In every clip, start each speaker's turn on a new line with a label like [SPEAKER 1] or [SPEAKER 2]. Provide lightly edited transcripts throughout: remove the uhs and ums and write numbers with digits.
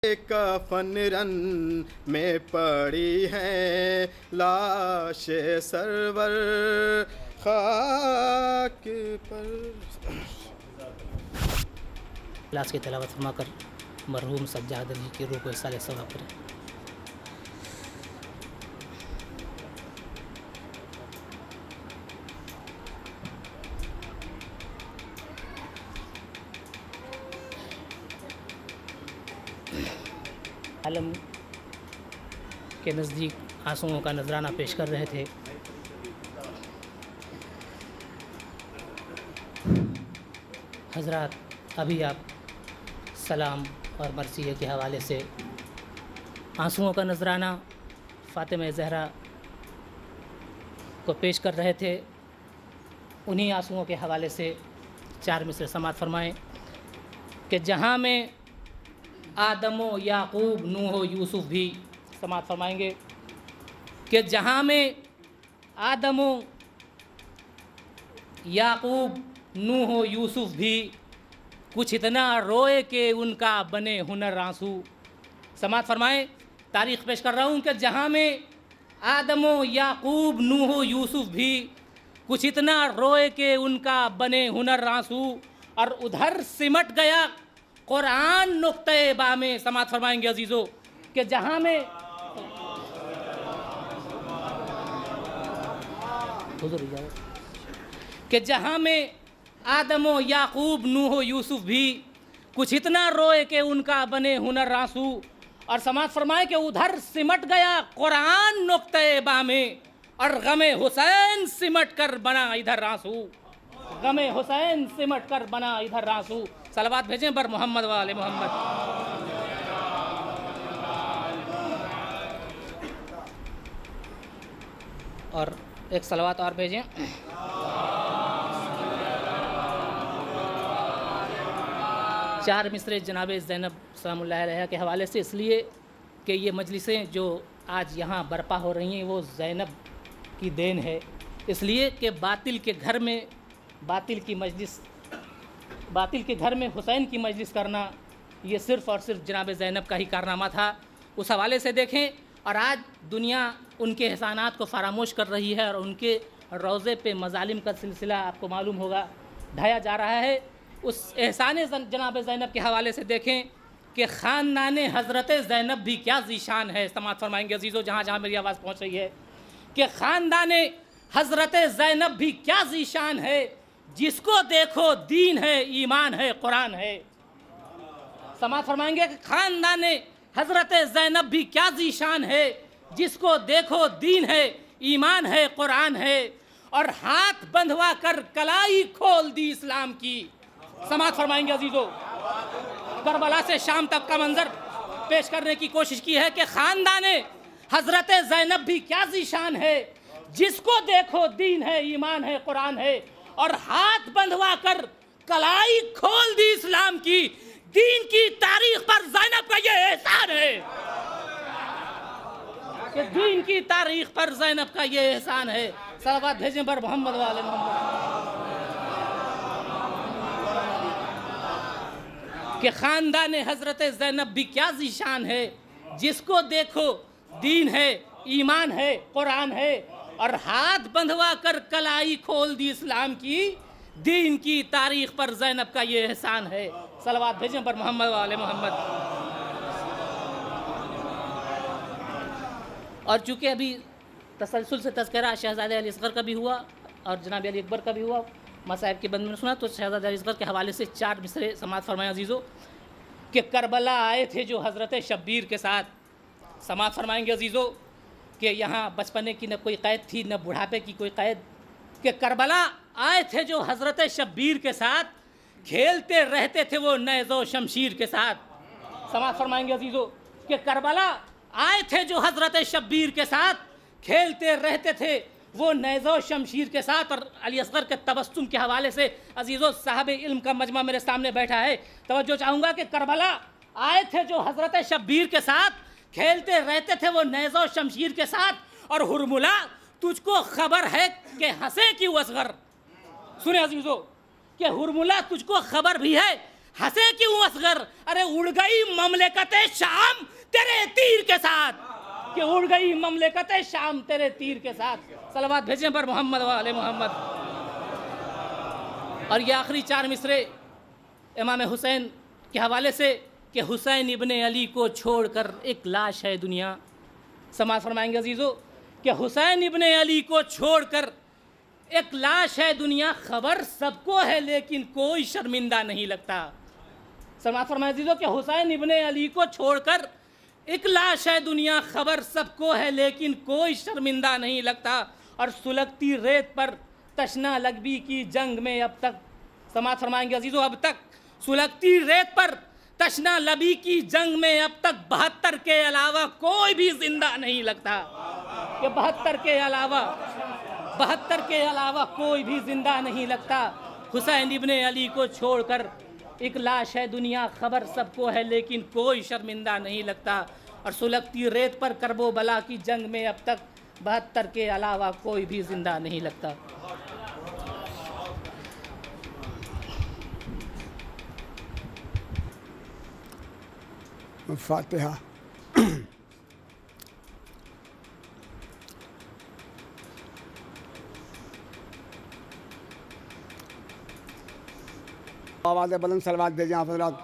[SPEAKER 1] کفن رن میں پڑی ہے لاش سرور خاک پر.
[SPEAKER 2] کلاس کی تلاوت فرما کر مرحوم سجاد علی کی روح کو اصالِ ثواب کریں. عالم کے نزدیک آنسوؤں کا نذرانہ پیش کر رہے تھے. حضرات ابھی آپ سلام اور مرثیہ کے حوالے سے آنسوؤں کا نذرانہ فاطمہ زہرا کو پیش کر رہے تھے. انہی آنسوؤں کے حوالے سے 4 مصرع سماعت فرمائیں کہ جہاں میں آدم و یعقوب نوح و یوسف بھی سماعت فرمائیں گے کہ جہاں میں آدم و یعقوب نوح و یوسف بھی کچھ اتنا روئے کہ ان کا بنے ہنر آنسو. سماعت فرمائیں. تاریخ پیش کر رہا ہوں کہ جہاں میں آدم و یعقوب نوح و یوسف بھی کچھ اتنا روئے کہ ان کا بنے ہنر آنسو اور ادھر سمٹ گیا قرآن نقطۂ با میں. سماعت فرمائیں گے عزیزو کہ جہاں میں حضور کہ جہاں میں آدم و یعقوب نوح و یوسف بھی کچھ اتنا روئے کہ ان کا بنے ہنر آنسو اور سماعت فرمائے کہ ادھر سمٹ گیا قرآن نقطۂ با میں اور غم حسین سمٹ کر بنا ادھر آنسو. غم حسین سمٹ کر بنا ادھر آنسو. صلوات بھیجیں بر محمد و آل محمد. اور ایک صلوات اور بھیجیں. چار مصرع جناب زینب سلام اللہ علیہ کے حوالے سے اس لیے کہ یہ مجلسیں جو آج یہاں برپا ہو رہی ہیں وہ زینب کی دین ہے. اس لیے کہ باطل کے گھر میں حسین کی مجلس کرنا یہ صرف اور صرف جناب زینب کا ہی کارنامہ تھا. اس حوالے سے دیکھیں اور آج دنیا ان کے احسانات کو فراموش کر رہی ہے اور ان کے روضے پہ مظالم کا سلسلہ آپ کو معلوم ہوگا ڈھایا جا رہا ہے. اس احسان جناب زینب کے حوالے سے دیکھیں کہ خاندان حضرت زینب بھی کیا ذیشان ہے. سماعت فرمائیں گے عزیزو جہاں جہاں میری آواز پہنچ رہی ہے کہ خاندان حضرت زینب بھی کیا ذیشان ہے. جس کو دیکھو دین ہے ایمان ہے قرآن ہے. سماعت فرمائیں گے کہ خاندان حضرت زینب بھی کیا ذیشان ہے. جس کو دیکھو دین ہے ایمان ہے قرآن ہے اور ہاتھ بندھوا کر کلائی کھول دی اسلام کی. سماعت فرمائیں گے عزیزو. کربلا سے شام تک کا منظر پیش کرنے کی کوشش کی ہے کہ خاندان حضرت زینب بھی کیا ذیشان ہے. جس کو دیکھو دین ہے ایمان ہے قرآن ہے اور ہاتھ بندھوا کر کلائی کھول دی اسلام کی. دین کی تاریخ پر زینب کا یہ احسان ہے کہ دین کی تاریخ پر زینب کا یہ احسان ہے. صلوات بھیجیں بر محمد و آل محمد. کہ خاندان حضرت زینب بھی کیا ذیشان ہے. جس کو دیکھو دین ہے ایمان ہے قرآن ہے اور ہاتھ بندھوا کر کلائی کھول دی اسلام کی. دین کی تاریخ پر زینب کا یہ احسان ہے. صلوات بھیجیں پر محمد و آل محمد. اور چونکہ ابھی تسلسل سے تذکرہ شہزادہ علی اصغر کا بھی ہوا اور جناب علی اکبر کا بھی ہوا مصائب کے بند میں سنا تو شہزادہ علی اصغر کے حوالے سے 4 مصرع سماعت فرمائیں عزیزو کہ کربلا آئے تھے جو حضرت شبیر کے ساتھ. سماعت فرمائیں گے عزیزو کہ یہاں بچپنے کی نہ کوئی قید تھی نہ بڑھاپے کی کوئی قید. کہ کربلا آئے تھے جو حضرت شبیر کے ساتھ کھیلتے رہتے تھے وہ نیز و شمشیر کے ساتھ. سماعت فرمائیں گے عزیزو کہ کربلا آئے تھے جو حضرت شبیر کے ساتھ کھیلتے رہتے تھے وہ نیز و شمشیر کے ساتھ. اور علی اصغر کے تبسم کے حوالے سے عزیزو صاحب علم کا مجمع میرے سامنے بیٹھا ہے. توجہ چاہوں گا کہ کربلا آئے تھے جو حضرت شبیر کے ساتھ کھیلتے رہتے تھے وہ نیز و شمشیر کے ساتھ اور ہرملا تجھ کو خبر ہے کہ ہنسے کیوں اصغر. سنیں عزیزو کہ ہرملا تجھ کو خبر بھی ہے ہنسے کیوں اصغر، ارے اڑ گئی مملکت شام تیرے تیر کے ساتھ، کہ اڑ گئی مملکت شام تیرے تیر کے ساتھ۔ صلوات بھیجیں پر محمد و آل محمد۔ اور یہ آخری 4 مصرے امام حسین کے حوالے سے کہ حسین ابن علی کو چھوڑ کر ایک لاش ہے دنیا۔ سماعت فرمائیں گے عزیزو کہ حسین ابن علی کو چھوڑ کر ایک لاش ہے دنیا، خبر سب کو ہے لیکن کوئی شرمندہ نہیں لگتا۔ سماعت فرمائیں عزیزو کہ حسین ابن علی کو چھوڑ کر ایک لاش ہے دنیا، خبر سب کو ہے لیکن کوئی شرمندہ نہیں لگتا۔ اور سلگتی ریت پر تشنا لگبی کی جنگ میں اب تک، سماعت فرمائیں گے عزیزو، اب تک سلگتی ریت پر تشنا لبی کی جنگ میں اب تک 72 کے علاوہ کوئی بھی زندہ نہیں لگتا۔ کہ 72 کے علاوہ کوئی بھی زندہ نہیں لگتا۔ حسین ابن علی کو چھوڑ کر ایک لاش ہے دنیا، خبر سب کو ہے لیکن کوئی شرمندہ نہیں لگتا۔ اور سلگتی ریت پر کرب و بلا کی جنگ میں اب تک 72 کے علاوہ کوئی بھی زندہ نہیں لگتا۔
[SPEAKER 3] فاتحہ۔ آواز بلند صلوات بھیجیں آپ حضرات۔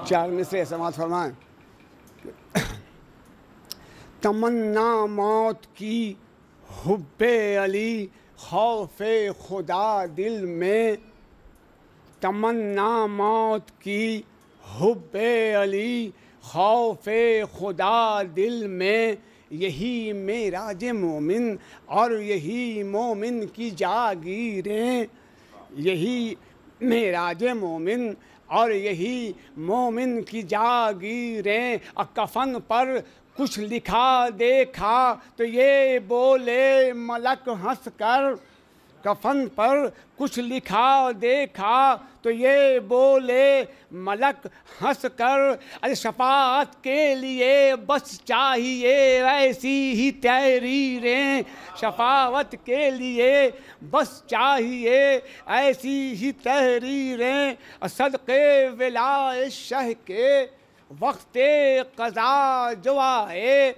[SPEAKER 3] 4 مصرے سماعت فرمائیں۔ تمنا موت کی حب علی خوف خدا دل میں، تمنا موت کی حب علی خوف خدا دل میں، یہی معراج مومن اور یہی مومن کی جاگیریں، یہی معراج مومن اور یہی مومن کی جاگیریں۔ اور کفن پر کچھ لکھا دیکھا تو یہ بولے ملک ہنس کر، کفن پر کچھ لکھا دیکھا تو یہ بولے ملک ہنس کر، ارے شفاعت کے لیے بس چاہیے ایسی ہی تحریریں، شفاعت کے لیے بس چاہیے ایسی ہی تحریریں۔ صدقے ولائے شہ کے وقت قضا جو آئے،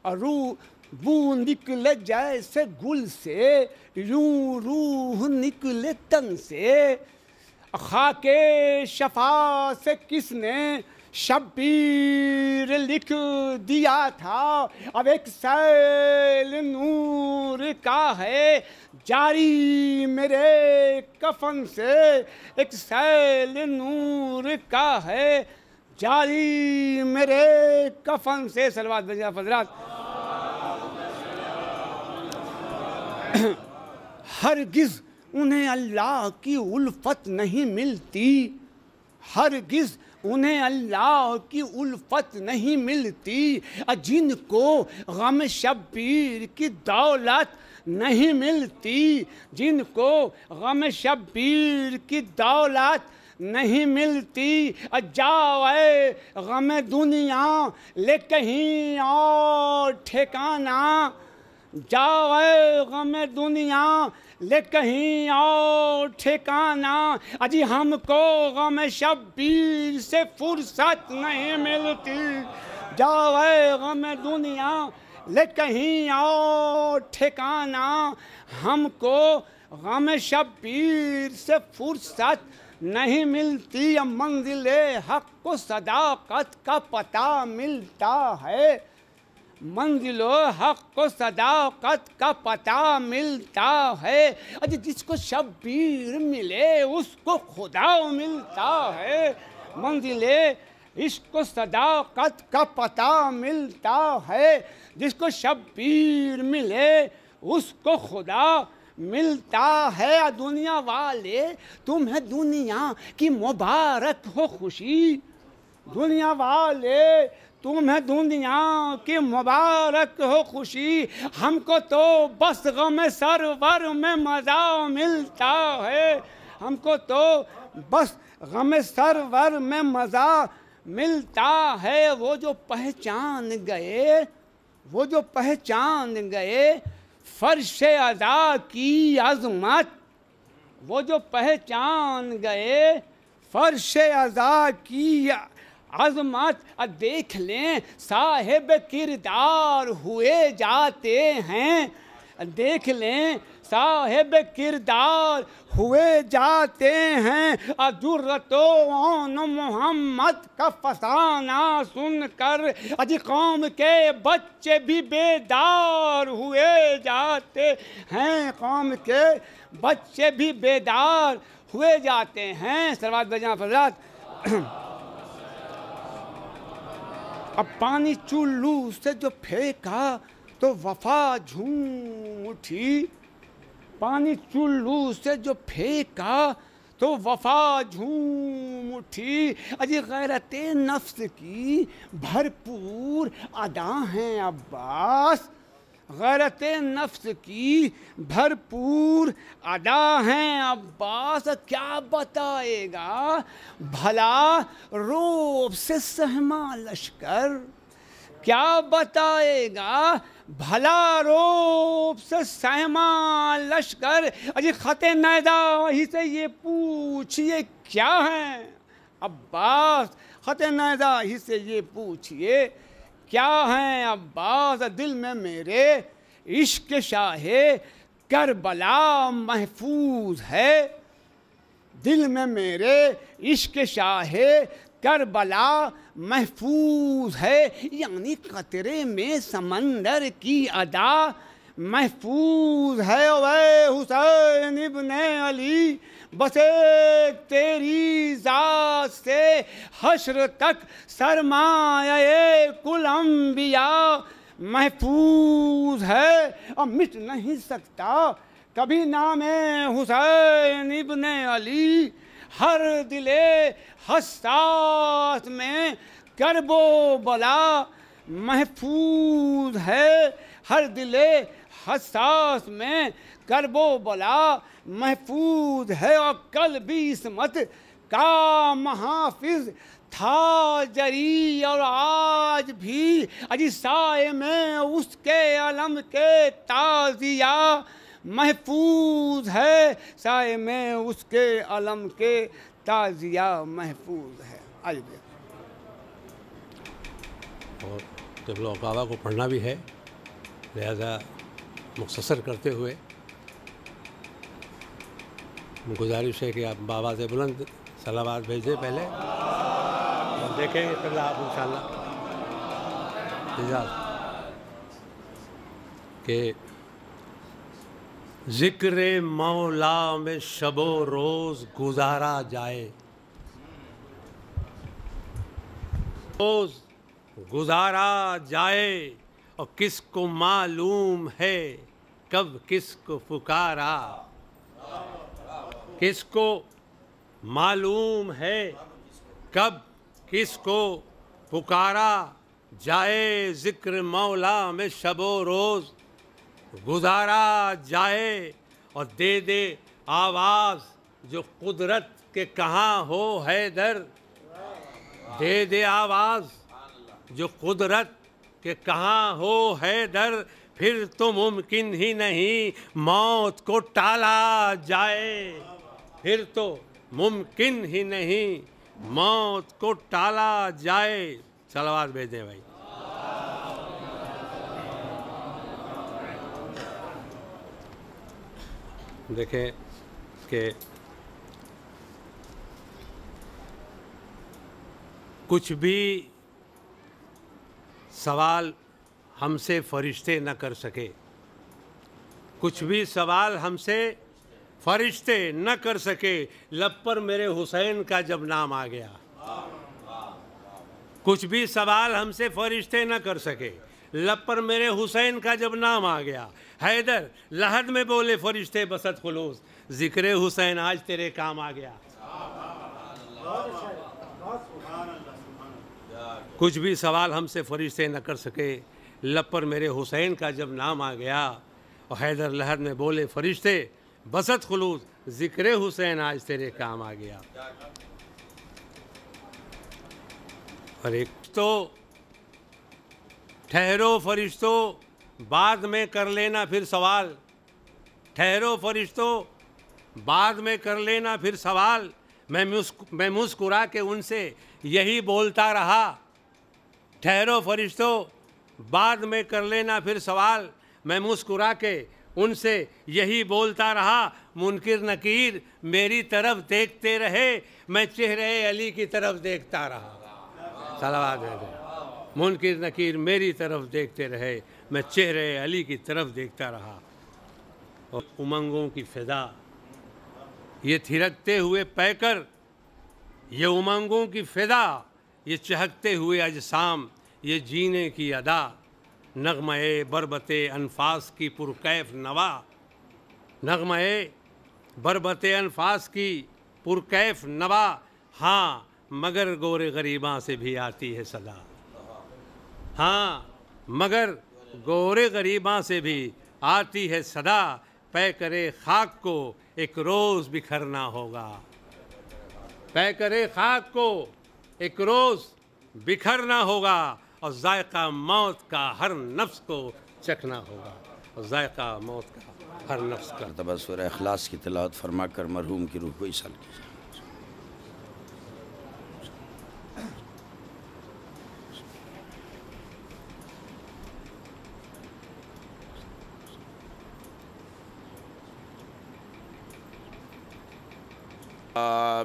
[SPEAKER 3] روح بو نکلے جیسے گل سے، یوں روح نکلے تن سے۔ خاک شفا سے کس نے شبیر لکھ دیا تھا، اب ایک سیل نور کا ہے جاری میرے کفن سے، ایک سیل نور کا ہے جاری میرے کفن سے۔ صلوات بھیجیں حضرات۔ ہرگز انہیں اللہ کی الفت نہیں ملتی، ہرگز انہیں اللہ کی الفت نہیں ملتی، جن کو غم شبیر کی دولت نہیں ملتی، جن کو غم شبیر کی دولت نہیں ملتی۔ جاؤ اے غم دنیا لے کہیں اور ٹھکانہ، جاؤ اے غم دنیا لے کہیں اور ٹھکانہ، اجی ہم کو غم شبیر سے فرصت نہیں ملتی، جاؤ اے غم دنیا لے کہیں اور ٹھکانہ، ہم کو غم شبیر سے فرصت نہیں ملتی۔ منزل حق کو صداقت کا پتہ ملتا ہے، منزل حق کو صداقت کا پتہ ملتا ہے، جس کو شبیر ملے اس کو خدا ملتا ہے، منزل عشق کو صداقت کا پتہ ملتا ہے، جس کو شبیر ملے اس کو خدا ملتا ہے۔ دنیا والے تمہیں دنیا کی مبارک ہو خوشی، دنیا والے تمہیں دنیا کی مبارک ہو خوشی، ہم کو تو بس غم سرور میں مزہ ملتا ہے، ہم کو تو بس غم سرور میں مزہ ملتا ہے۔ وہ جو پہچان گئے، وہ جو پہچان گئے فرش عزا کی عظمت، وہ جو پہچان گئے فرش عزا کی عظمت، دیکھ لیں صاحب کردار ہوئے جاتے ہیں، دیکھ لیں صاحب کردار ہوئے جاتے ہیں، جرت و محمد کا فسانہ سن کر اجی قوم کے بچے بھی بیدار ہوئے جاتے ہیں، قوم کے بچے بھی بیدار ہوئے جاتے ہیں۔ صلوات بھیجیں حضرات۔ اب پانی چولو سے جو پھینکا تو وفا جھوم اٹھی، پانی چولو سے جو پھینکا تو وفا جھوم اٹھی، اجی غیرت نفس کی بھرپور ادا ہیں عباس، غیرت نفس کی بھرپور ادا ہیں عباس، کیا بتائے گا بھلا روب سے سہما لشکر، کیا بتائے گا بھلا روب سے سہما لشکر، اجی خط نیدا ہی سے یہ پوچھئے کیا ہیں عباس، خط نیدا ہی سے یہ پوچھئے کیا ہیں عباس، دل میں میرے عشق شاہ کربلا محفوظ ہے، دل میں میرے عشق شاہ کربلا محفوظ ہے، یعنی قطرے میں سمندر کی ادا محفوظ ہے، اے حسین ابن علی بس ایک تیری ذات سے حشر تک سرمایہ کل انبیاء محفوظ ہے، اور مٹ نہیں سکتا کبھی نام حسین ابن علی، ہر دل حساس میں کرب و بلا محفوظ ہے، ہر دل حساس میں کرب و بلا محفوظ ہے، اور کل بھی عصمت کا محافظ تھا جری، اور آج بھی اجی سائے میں اس کے علم کے تعزیہ محفوظ ہے، سائے میں اس کے علم کے تعزیہ محفوظ ہے۔ آج بھی
[SPEAKER 4] اور قبلہ و کعبہ کو پڑھنا بھی ہے، لہذا مختصر کرتے ہوئے گزارش ہے کہ آپ بآواز بلند صلوات بھیج دیں پہلے، اور دیکھیں گے پھر آپ انشاءاللہ کہ ذکر مولا میں شب و روز گزارا جائے، روز گزارا جائے، اور کس کو معلوم ہے کب کس کو پکارا، کس کو معلوم ہے کب کس کو پکارا جائے، ذکر مولا میں شب و روز گزارا جائے، اور دے دے آواز جو قدرت کے کہاں ہو حیدر، دے دے آواز جو قدرت کے کہاں ہو حیدر، پھر تو ممکن ہی نہیں موت کو ٹالا جائے، پھر تو ممکن ہی نہیں موت کو ٹالا جائے۔ صلوات بھیجیں بھائی۔ دیکھیں کہ کچھ بھی سوال ہم سے فرشتے نہ کر سکے، کچھ بھی سوال ہم سے فرشتے نہ کر سکے، لب پر میرے حسین کا جب نام آ گیا، کچھ بھی سوال ہم سے فرشتے نہ کر سکے، لب پر میرے حسین کا جب نام آ گیا، حیدر لحد میں بولے فرشتے بسط خلوص، ذکر حسین آج تیرے کام آ گیا۔ کچھ بھی سوال ہم سے فرشتے نہ کر سکے، لب پر میرے حسین کا جب نام آ گیا، اور حیدر لحد میں بولے فرشتے بسط خلوص، ذکر حسین آج تیرے کام آ گیا۔ اور ایک تو ٹھہرو فرشتوں بعد میں کر لینا پھر سوال، ٹھہرو فرشتوں بعد میں کر لینا پھر سوال، میں مسکرا کے ان سے یہی بولتا رہا۔ ٹھہرو فرشتوں، بعد میں کر لینا پھر سوال، میں مسکرا کے ان سے یہی بولتا رہا۔ منکر نکیر میری طرف دیکھتے رہے، میں چہرے علی کی طرف دیکھتا رہا۔ صلوات ہے۔ منکر نکیر میری طرف دیکھتے رہے، میں چہرے علی کی طرف دیکھتا رہا۔ اور امنگوں کی فضا، یہ تھرکتے ہوئے پیکر، یہ امنگوں کی فضا، یہ چہکتے ہوئے اجسام، یہ جینے کی ادا، نغمہ بربت انفاس کی پرکیف نوا، نغمہ بربت انفاس کی پرکیف نوا، ہاں مگر گور غریباں سے بھی آتی ہے صدا، ہاں مگر گور غریباں سے بھی آتی ہے صدا، پیکرے خاک کو ایک روز بکھرنا ہوگا، پیکرے خاک کو ایک روز بکھرنا ہوگا، اور ذائقہ موت کا ہر نفس کو چکھنا ہوگا، اور ذائقہ موت کا ہر نفس کا۔
[SPEAKER 5] مرتبہ سورہ اخلاص کی تلاوت فرما کر مرحوم کی روح کو ایصال کیجیے۔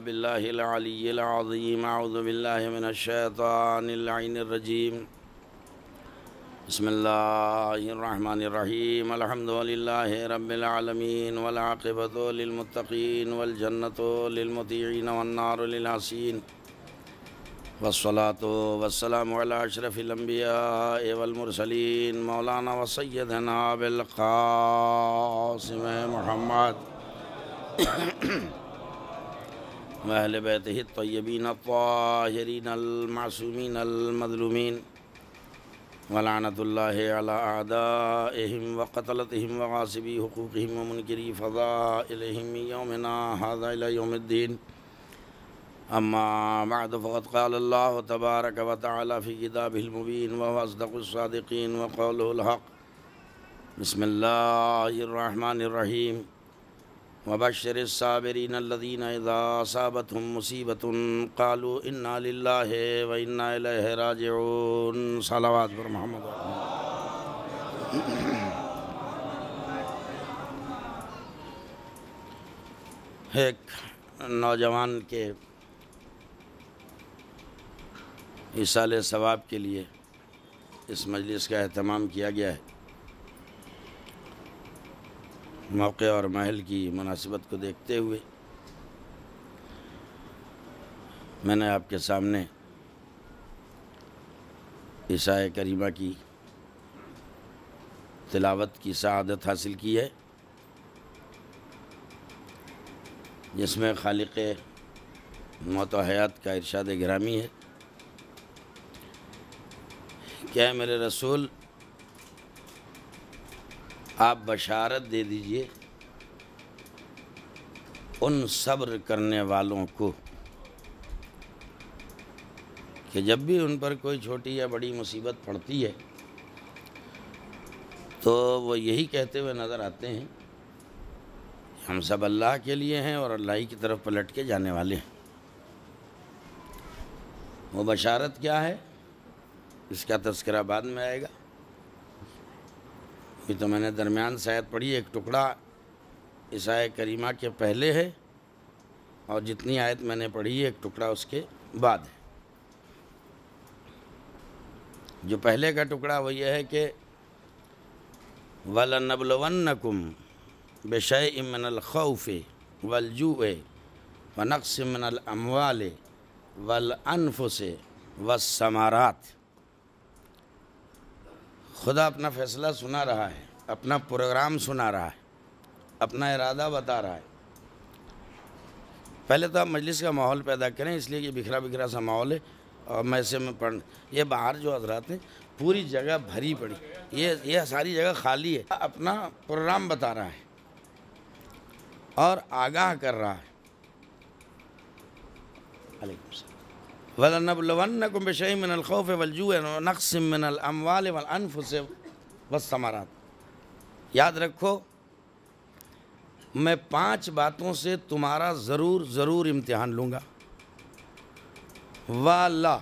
[SPEAKER 5] باللہ العلی العظیم، اعوذ باللہ من الشیطان اللعین الرجیم، بسم اللہ الرحمن الرحیم، الحمدللہ رب العالمین، والعاقبۃ للمتقین، والجنۃ للمطیعین، والنار للعاصین، والصلاۃ والسلام علی اشرف الانبیاء والمرسلین، مولانا و سیدنا ابوالقاسم محمد وأهل بيته الطيبين الطاهرين المعصومين المظلومين، ولعنة الله على أعدائهم وقتلتهم وغاصبي حقوقهم ومنكري فضائلهم من يومنا هذا إلى يوم الدين. أما بعد، فقد قال الله تبارك وتعالى في كتابه المبين وهو أصدق الصادقين وقوله الحق. بسم الله الرحمن الرحيم. وبشر الصابرين الذين إذا أصابتهم مصيبة قالوا إنا لله وإنا إليه راجعون. صلوات پر محمد۔ ایک نوجوان کے ایصال ثواب کے لیے اس مجلس کا اہتمام کیا گیا ہے۔ موقع اور محل کی مناسبت کو دیکھتے ہوئے میں نے آپ کے سامنے عیسیٰ کریمہ کی تلاوت کی سعادت حاصل کی ہے، جس میں خالق موت و حیات کا ارشاد گرامی ہے کہ اے میرے رسول، آپ بشارت دے دیجئے ان صبر کرنے والوں کو کہ جب بھی ان پر کوئی چھوٹی یا بڑی مصیبت پڑتی ہے تو وہ یہی کہتے ہوئے نظر آتے ہیں کہ ہم سب اللہ کے لیے ہیں اور اللہ ہی کی طرف پلٹ کے جانے والے ہیں۔ وہ بشارت کیا ہے، اس کا تذکرہ بعد میں آئے گا۔ یہ تو میں نے درمیان سے آیت پڑھی، ایک ٹکڑا عیسیٰ کریمہ کے پہلے ہے، اور جتنی آیت میں نے پڑھی ایک ٹکڑا اس کے بعد ہے۔ جو پہلے کا ٹکڑا وہ یہ ہے کہ وَلَنَبْلُوَنَّكُمْ بِشَيْءٍ مِّنَ الْخَوْفِ وَالْجُوعِ وَنَقْصٍ مِّنَ الْأَمْوَالِ وَالْأَنفُسِ وَالثَّمَرَاتِ۔ خدا اپنا فیصلہ سنا رہا ہے، اپنا پروگرام سنا رہا ہے، اپنا ارادہ بتا رہا ہے۔ پہلے تو آپ مجلس کا ماحول پیدا کریں، اس لیے کہ بکھرا بکھرا سا ماحول ہے، اور میں سے میں پڑھ یہ باہر جو حضرات ہیں پوری جگہ بھری پڑی، یہ ساری جگہ خالی ہے۔ اپنا پروگرام بتا رہا ہے اور آگاہ کر رہا ہے۔ علیکم السلام۔ وَلَنَبْلُوَنَّكُمْ بِشَيْءٍ مِّنَ الْخَوْفِ وَالْجُوعِ وَنَقْصٍ مِّنَ الْأَمْوَالِ وَالْأَنفُسِ وَالثَّمَرَاتِ۔ یاد رکھو میں 5 باتوں سے تمہارا ضرور امتحان لوں گا۔ والا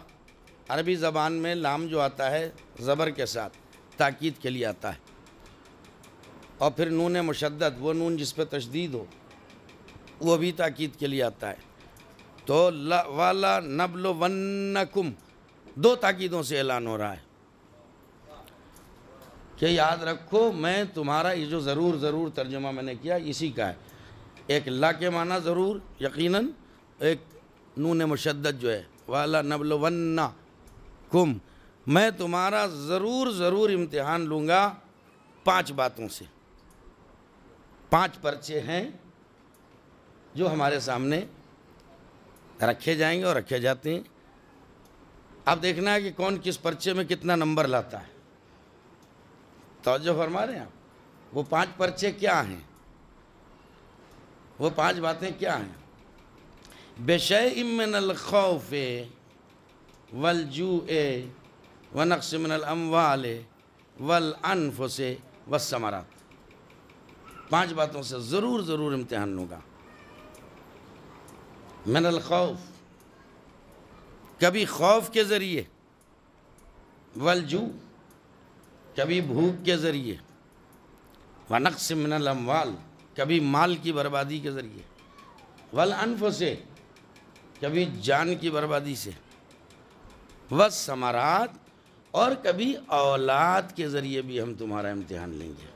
[SPEAKER 5] عربی زبان میں لام جو آتا ہے زبر کے ساتھ تاکید کے لیے آتا ہے، اور پھر نون مشدد، وہ نون جس پہ تشدید ہو، وہ بھی تاکید کے لیے آتا ہے۔ تو والا نبلونکم 2 تاکیدوں سے اعلان ہو رہا ہے کہ یاد رکھو میں تمہارا، یہ جو ضرور ترجمہ میں نے کیا اسی کا ہے۔ ایک لا کے معنی ضرور یقیناً، ایک نون مشدد جو ہے والا نبلونکم، میں تمہارا ضرور امتحان لوں گا 5 باتوں سے۔ 5 پرچے ہیں جو ہمارے سامنے رکھے جائیں گے اور رکھے جاتے ہیں۔ اب دیکھنا ہے کہ کون کس پرچے میں کتنا نمبر لاتا ہے۔ توجہ فرما رہے ہیں آپ؟ وہ 5 پرچے کیا ہیں؟ وہ 5 باتیں کیا ہیں؟ بِشَيْءٍ مِّنَ الْخَوْفِ وَالْجُوعِ وَنَقْصٍ مِّنَ الْأَمْوَالِ وَالْأَنفُسِ وَالثَّمَرَاتِ۔ 5 باتوں سے ضرور امتحان لوں گا۔ من الخوف، کبھی خوف کے ذریعے، والجوع، کبھی بھوک کے ذریعے، ونقص من الاموال، کبھی مال کی بربادی کے ذریعے، والانفس، کبھی جان کی بربادی سے، والثمرات، اور کبھی اولاد کے ذریعے بھی ہم تمہارا امتحان لیں گے۔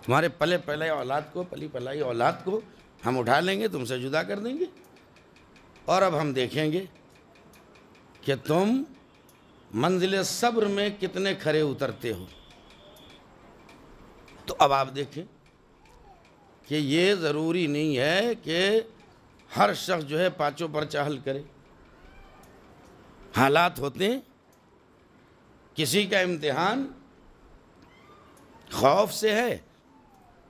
[SPEAKER 5] تمہارے پلی پلائی اولاد کو ہم اٹھا لیں گے، تم سے جدا کر دیں گے، اور اب ہم دیکھیں گے کہ تم منزل صبر میں کتنے کھرے اترتے ہو۔ تو اب آپ دیکھیں کہ یہ ضروری نہیں ہے کہ ہر شخص جو ہے 5 پرچہ حل کرے۔ حالات ہوتے ہیں، کسی کا امتحان خوف سے ہے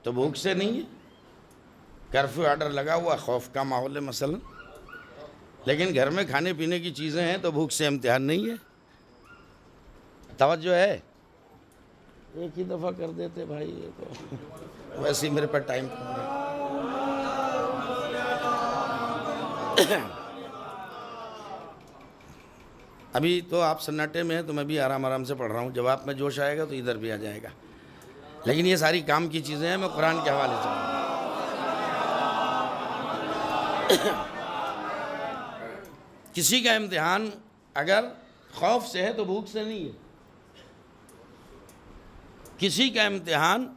[SPEAKER 5] تو بھوک سے نہیں ہے۔ کرفیو آرڈر لگا ہوا، خوف کا ماحول ہے مثلا، لیکن گھر میں کھانے پینے کی چیزیں ہیں تو بھوک سے امتحان نہیں ہے۔ توجہ ہے؟ ایک ہی دفعہ کر دیتے بھائی، یہ تو ویسے ہی میرے پر ٹائم ابھی تو آپ سناٹے میں ہیں تو میں بھی آرام سے پڑھ رہا ہوں، جب آپ میں جوش آئے گا تو ادھر بھی آ جائے گا، لیکن یہ ساری کام کی چیزیں ہیں، میں قرآن کے حوالے سے کسی کا امتحان اگر خوف سے ہے تو بھوک سے نہیں ہے، کسی کا امتحان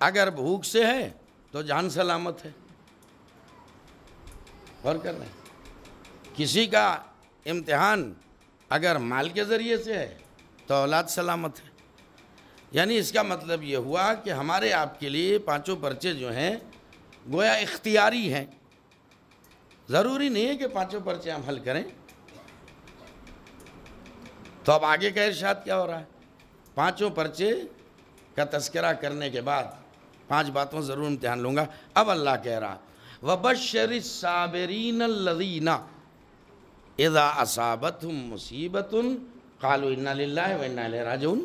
[SPEAKER 5] اگر بھوک سے ہے تو جان سلامت ہے، غور کر رہے ہیں، کسی کا امتحان اگر مال کے ذریعے سے ہے تو اولاد سلامت ہے۔ یعنی اس کا مطلب یہ ہوا کہ ہمارے آپ کے لیے 5 پرچے جو ہیں گویا اختیاری ہیں، ضروری نہیں ہے کہ 5 پرچے ہم حل کریں۔ تو اب آگے کا ارشاد کیا ہو رہا ہے؟ 5 پرچے کا تذکرہ کرنے کے بعد 5 باتوں ضرور امتحان لوں گا۔ اب اللہ کہہ رہا وَبَشِّرِ الصَّابِرِينَ الَّذِينَ اِذَا أَصَابَتْهُمْ مُصِيبَةٌ قَالُوا إِنَّا لِلَّهِ وَإِنَّا إِلَيْهِ رَاجِعُونَ۔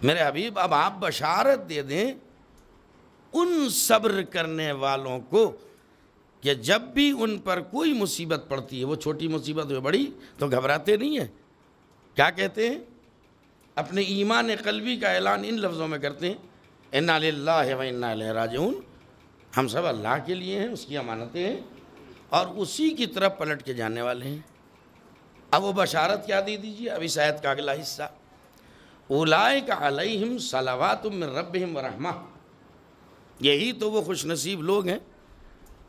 [SPEAKER 5] میرے حبیب اب آپ بشارت دے دیں ان صبر کرنے والوں کو کہ جب بھی ان پر کوئی مصیبت پڑتی ہے، وہ چھوٹی مصیبت ہو بڑی تو گھبراتے نہیں ہیں، کیا کہتے ہیں؟ اپنے ایمان قلبی کا اعلان ان لفظوں میں کرتے ہیں، اِنَّا لِلَّهِ وَإِنَّا إِلَيْهِ رَاجِعُونَ، ہم سب اللہ کے لیے ہیں، اس کی امانتیں ہیں اور اسی کی طرف پلٹ کے جانے والے ہیں۔ اب وہ بشارت کیا دی دیجیے، اب اس آیت کا اگلا حصہ، اولئک علیہم صلوات من ربہم ورحمہ، یہی تو وہ خوش نصیب لوگ ہیں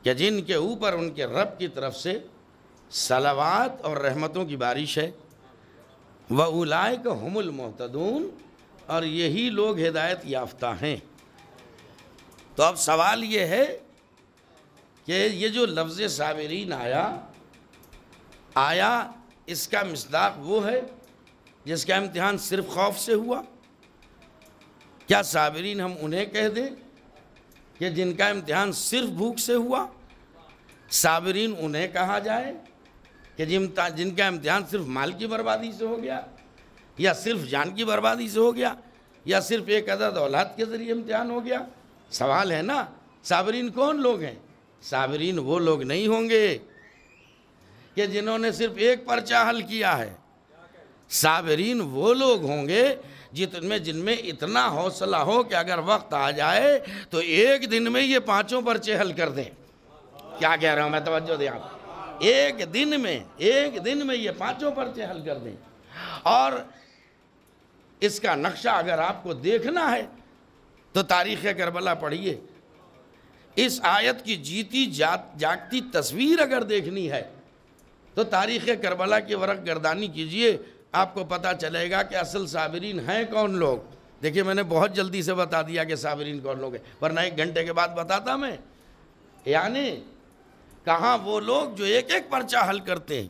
[SPEAKER 5] کہ جن کے اوپر ان کے رب کی طرف سے صلوات اور رحمتوں کی بارش ہے، وَأُولَئِكَ هُمُ الْمُهْتَدُونَ، اور یہی لوگ ہدایت یافتہ ہیں۔ تو اب سوال یہ ہے کہ یہ جو لفظ صابرین آیا اس کا مصداق وہ ہے جس کا امتحان صرف خوف سے ہوا؟ کیا صابرین ہم انہیں کہہ دیں کہ جن کا امتحان صرف بھوک سے ہوا؟ صابرین انہیں کہا جائے کہ جن کا امتحان صرف مال کی بربادی سے ہو گیا، یا صرف جان کی بربادی سے ہو گیا، یا صرف ایک عدد اولاد کے ذریعے امتحان ہو گیا؟ سوال ہے نا، صابرین کون لوگ ہیں؟ صابرین وہ لوگ نہیں ہوں گے کہ جنہوں نے صرف ایک پرچہ حل کیا ہے. صابرین وہ لوگ ہوں گے جن میں اتنا حوصلہ ہو کہ اگر وقت آ جائے تو ایک دن میں یہ 5 پرچے حل کر دیں. کیا کہہ رہا ہوں میں، توجہ دیں آپ. ایک دن میں یہ 5 پرچے حل کر دیں. اور اس کا نقشہ اگر آپ کو دیکھنا ہے تو تاریخ کربلا پڑھیے. اس آیت کی جیتی جاگتی تصویر اگر دیکھنی ہے تو تاریخ کربلا کی ورق گردانی کیجئے، آپ کو پتہ چلے گا کہ اصل صابرین ہیں کون لوگ. دیکھیے میں نے بہت جلدی سے بتا دیا کہ صابرین کون لوگ ہیں، ورنہ 1 گھنٹے کے بعد بتاتا میں. یعنی کہاں وہ لوگ جو ایک پرچہ حل کرتے ہیں،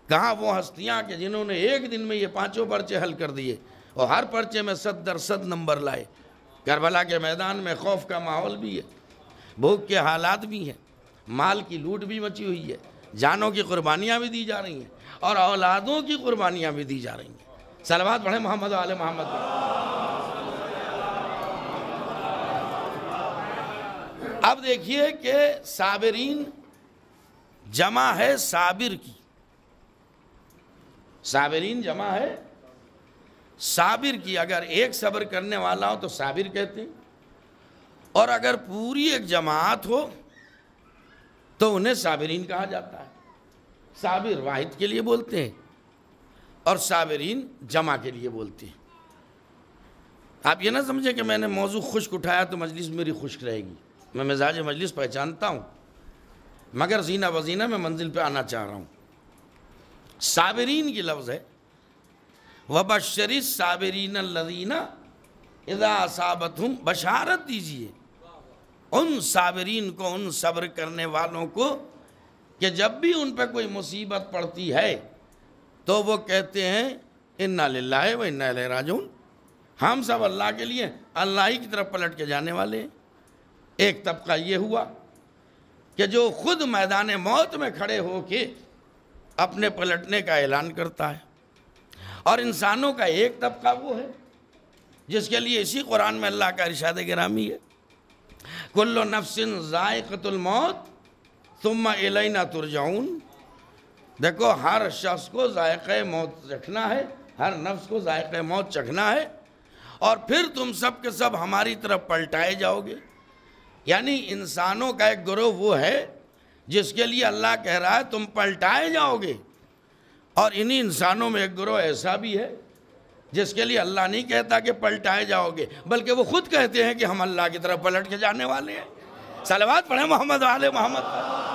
[SPEAKER 5] کہاں وہ ہستیاں کہ جنہوں نے ایک دن میں یہ 5 پرچے حل کر دیے اور ہر پرچے میں 100% نمبر لائے. کربلا کے میدان میں خوف کا ماحول بھی ہے، بھوک کے حالات بھی ہیں، مال کی لوٹ بھی مچی ہوئی ہے، جانوں کی قربانیاں بھی دی جا رہی ہیں اور اولادوں کی قربانیاں بھی دی جا رہی ہیں. صلوات پڑھیں محمد و آل محمد پر. اب دیکھیے کہ صابرین جمع ہے صابر کی. صابرین جمع ہے صابر کی. اگر ایک صبر کرنے والا ہو تو صابر کہتے ہیں، اور اگر پوری ایک جماعت ہو تو انہیں صابرین کہا جاتا ہے. صابر واحد کے لیے بولتے ہیں اور صابرین جمع کے لیے بولتے ہیں. آپ یہ نہ سمجھیں کہ میں نے موضوع خشک اٹھایا تو مجلس میری خشک رہے گی. میں مزاج مجلس پہچانتا ہوں، مگر زینہ بزینہ میں منزل پہ آنا چاہ رہا ہوں. صابرین کی لفظ ہے وَبَشِّرِ الصَّابِرِينَ الَّذِينَ اِذَا أَصَابَتْهُمْ. بشارت دیجئے ان صابرین کو، ان صبر کرنے والوں کو کہ جب بھی ان پہ کوئی مصیبت پڑتی ہے تو وہ کہتے ہیں اِنَّا لِلَّهِ وَإِنَّا إِلَيْهِ رَاجِعُونَ. ہم سب اللہ کے لیے، اللہ ہی کی طرف پلٹ کے جانے والے ہیں. ایک طبقہ یہ ہوا کہ جو خود میدان موت میں کھڑے ہو کے اپنے پلٹنے کا اعلان کرتا ہے. اور انسانوں کا ایک طبقہ وہ ہے جس کے لیے اسی قرآن میں اللہ کا ارشاد گرامی ہے کل نفس ذائقۃ الموت ثم الینا ترجعون. دیکھو ہر شخص کو ذائقہ موت چکھنا ہے، ہر نفس کو ذائقہ موت چکھنا ہے، اور پھر تم سب کے سب ہماری طرف پلٹائے جاؤ گے. یعنی انسانوں کا ایک گروہ وہ ہے جس کے لیے اللہ کہہ رہا ہے تم پلٹائے جاؤ گے، اور انہی انسانوں میں ایک گروہ ایسا بھی ہے جس کے لیے اللہ نہیں کہتا کہ پلٹائے جاؤ گے، بلکہ وہ خود کہتے ہیں کہ ہم اللہ کی طرف پلٹ کے جانے والے ہیں. صلوات پڑھیں محمد و آل محمد.